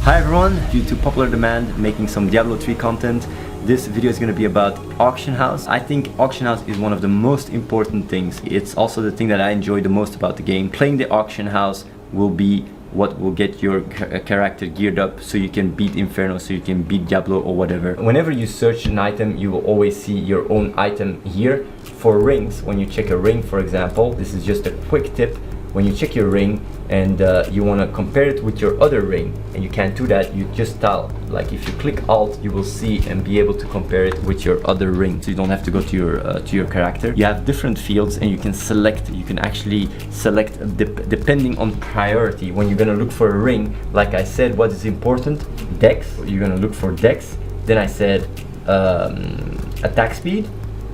Hi everyone, due to popular demand, making some Diablo 3 content. This video is going to be about auction house. I think auction house is one of the most important things. It's also the thing that I enjoy the most about the game. Playing the auction house will be what will get your character geared up so you can beat Inferno, so you can beat Diablo or whatever. Whenever you search an item, you will always see your own item here. For rings, when you check a ring, for example, this is just a quick tip. When you check your ring and you want to compare it with your other ring, and you can't do that, you just tell, like if you click Alt, you will see and be able to compare it with your other ring. So you don't have to go to your character. You have different fields and you can select. You can actually select depending on priority. When you're gonna look for a ring, like I said, what is important? Dex. You're gonna look for Dex. Then I said attack speed.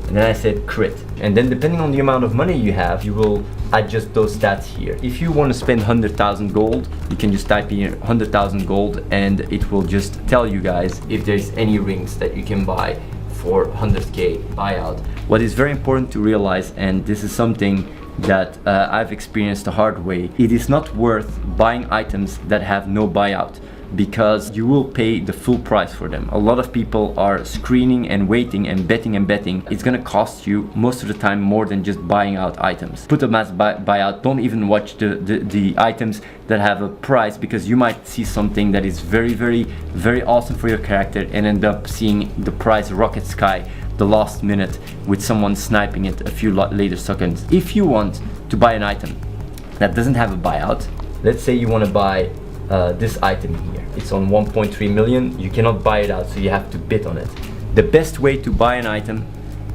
And then I said crit. And then depending on the amount of money you have, you will adjust those stats here. If you want to spend 100,000 gold, you can just type in 100,000 gold and it will just tell you guys if there's any rings that you can buy for 100k buyout. What is very important to realize, and this is something that I've experienced the hard way, it is not worth buying items that have no buyout, because you will pay the full price for them. A lot of people are screening and waiting and betting and betting. It's gonna cost you most of the time more than just buying out items. Put them as buyout. Don't even watch the items that have a price, because you might see something that is very awesome for your character and end up seeing the price rocket sky the last minute with someone sniping it a few later seconds. If you want to buy an item that doesn't have a buyout, let's say you want to buy this item here, it's on 1.3 million, you cannot buy it out, so you have to bid on it. The best way to buy an item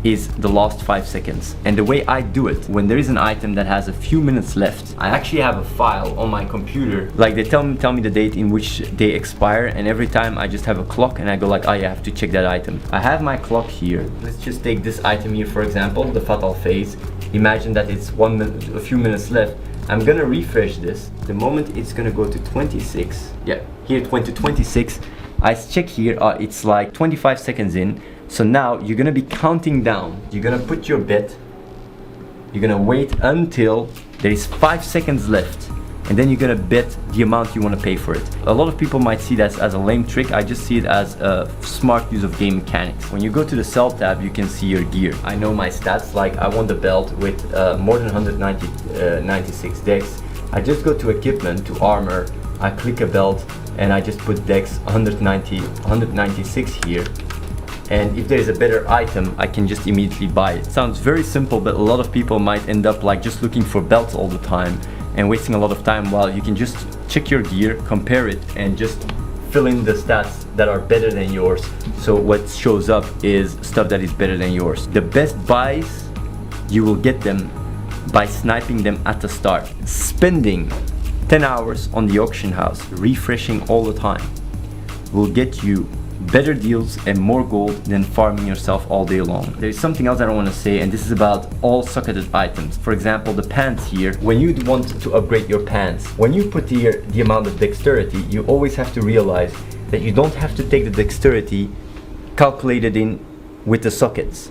is the last 5 seconds. And the way I do it, when there is an item that has a few minutes left, I actually have a file on my computer, like they tell me the date in which they expire, and every time I just have a clock and I go like, oh yeah, I have to check that item. I have my clock here. Let's just take this item here, for example, the Fatal Phase. Imagine that it's a few minutes left. I'm gonna refresh this. The moment it's gonna go to 26, yeah, here 26, I check here, it's like 25 seconds in. So now you're gonna be counting down. You're gonna put your bet. You're gonna wait until there is 5 seconds left, and then you're gonna bet the amount you want to pay for it. A lot of people might see that as a lame trick. I just see it as a smart use of game mechanics. When you go to the sell tab, you can see your gear. I know my stats, like I want the belt with more than 196 dex. I just go to equipment, to armor, I click a belt, and I just put dex 196 here. And if there is a better item, I can just immediately buy it. Sounds very simple, but a lot of people might end up like just looking for belts all the time and wasting a lot of time, while you can just check your gear, compare it, and just fill in the stats that are better than yours. So what shows up is stuff that is better than yours. The best buys, you will get them by sniping them at the start. Spending 10 hours on the auction house, refreshing all the time, will get you better deals and more gold than farming yourself all day long. There's something else I don't want to say, and this is about all socketed items. For example, the pants here. When you want to upgrade your pants, when you put here the amount of dexterity, you always have to realize that you don't have to take the dexterity calculated in with the sockets,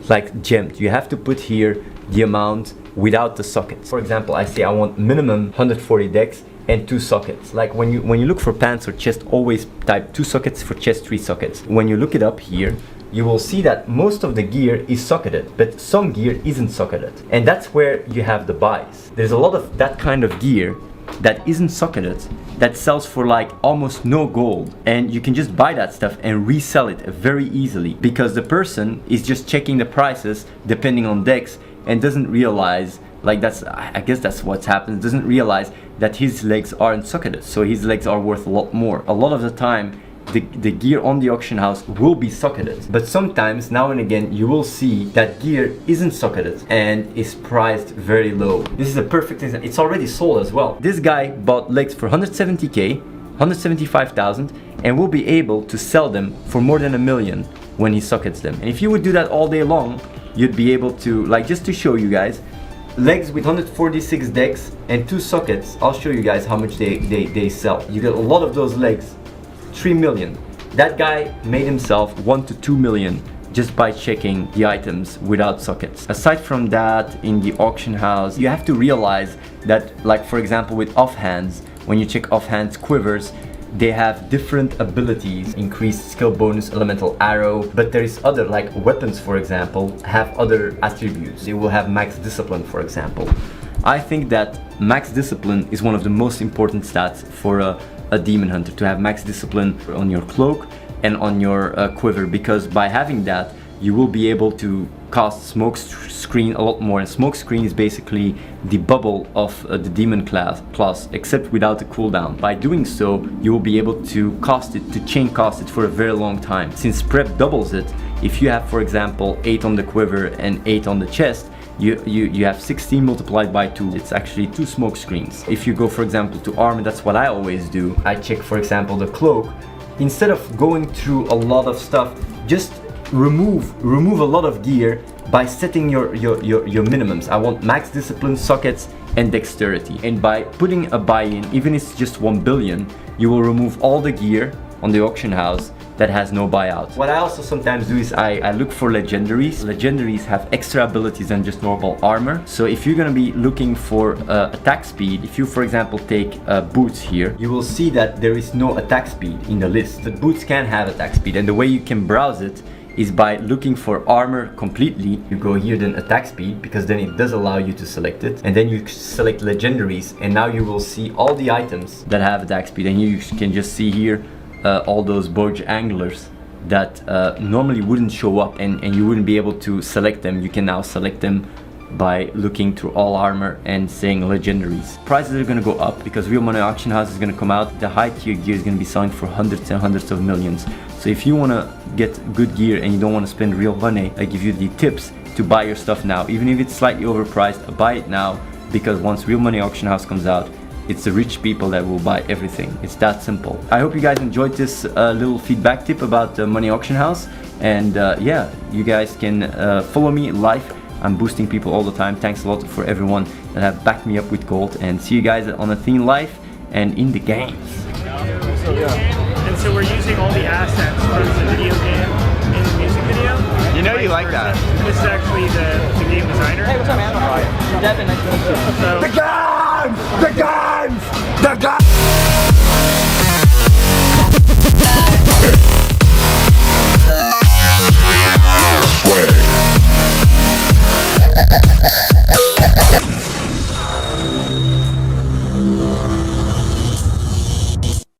like gemmed. You have to put here the amount without the sockets. For example, I say I want minimum 140 dex and 2 sockets. Like when you look for pants or chest, always type 2 sockets, for chest 3 sockets. When you look it up here, you will see that most of the gear is socketed, but some gear isn't socketed. And that's where you have the buys. There's a lot of that kind of gear that isn't socketed, that sells for like almost no gold, and you can just buy that stuff and resell it very easily, because the person is just checking the prices depending on dex and doesn't realize, like I guess that's what happens, doesn't realize that his legs aren't socketed, so his legs are worth a lot more. A lot of the time the gear on the auction house will be socketed, but sometimes, now and again, you will see that gear isn't socketed and is priced very low. This is a perfect example. It's already sold as well. This guy bought legs for 170k, 175,000, and will be able to sell them for more than $1 million when he sockets them. And if you would do that all day long, you'd be able to, like, just to show you guys, legs with 146 dex and 2 sockets, I'll show you guys how much they sell. You get a lot of those legs, 3 million. That guy made himself 1 to 2 million just by checking the items without sockets. Aside from that, in the auction house, you have to realize that, like for example with offhands, when you check offhands quivers, they have different abilities, increased skill bonus, elemental arrow, but there is other, like weapons for example, have other attributes. They will have max discipline for example. I think that max discipline is one of the most important stats for a demon hunter, to have max discipline on your cloak and on your quiver, because by having that you will be able to cast smoke screen a lot more, and smoke screen is basically the bubble of the demon class except without a cooldown. By doing so you will be able to cast it, to chain cast it for a very long time. Since prep doubles it, if you have for example 8 on the quiver and 8 on the chest, you have 16 multiplied by 2. It's actually 2 smoke screens. If you go for example to armor, that's what I always do. I check for example the cloak. Instead of going through a lot of stuff, just remove a lot of gear by setting your minimums. I want max discipline, sockets and dexterity, and by putting a buy-in, even if it's just 1 billion, you will remove all the gear on the auction house that has no buyout. What I also sometimes do is I look for legendaries. Legendaries have extra abilities than just normal armor. So if you're gonna be looking for attack speed, if you for example take boots here, you will see that there is no attack speed in the list. The boots can have attack speed, and the way you can browse it is by looking for armor completely. You go here then attack speed, because then it does allow you to select it, and then you select legendaries, and now you will see all the items that have attack speed, and you can just see here all those Borg anglers that normally wouldn't show up, and you wouldn't be able to select them. You can now select them by looking through all armor and saying legendaries. Prices are going to go up because Real Money Auction House is going to come out. The high tier gear is going to be selling for hundreds and hundreds of millions. So if you want to get good gear and you don't want to spend real money, I give you the tips to buy your stuff now. Even if it's slightly overpriced, buy it now, because once Real Money Auction House comes out, it's the rich people that will buy everything. It's that simple. I hope you guys enjoyed this little feedback tip about the Money Auction House. And yeah, you guys can follow me live. I'm boosting people all the time. Thanks a lot for everyone that have backed me up with gold. And see you guys on a theme live and in the games. And so we're using all the assets from the video game in the music video. You know you like that. This is actually the game designer. Hey, what's up, man? Devin, nice to meet you. So,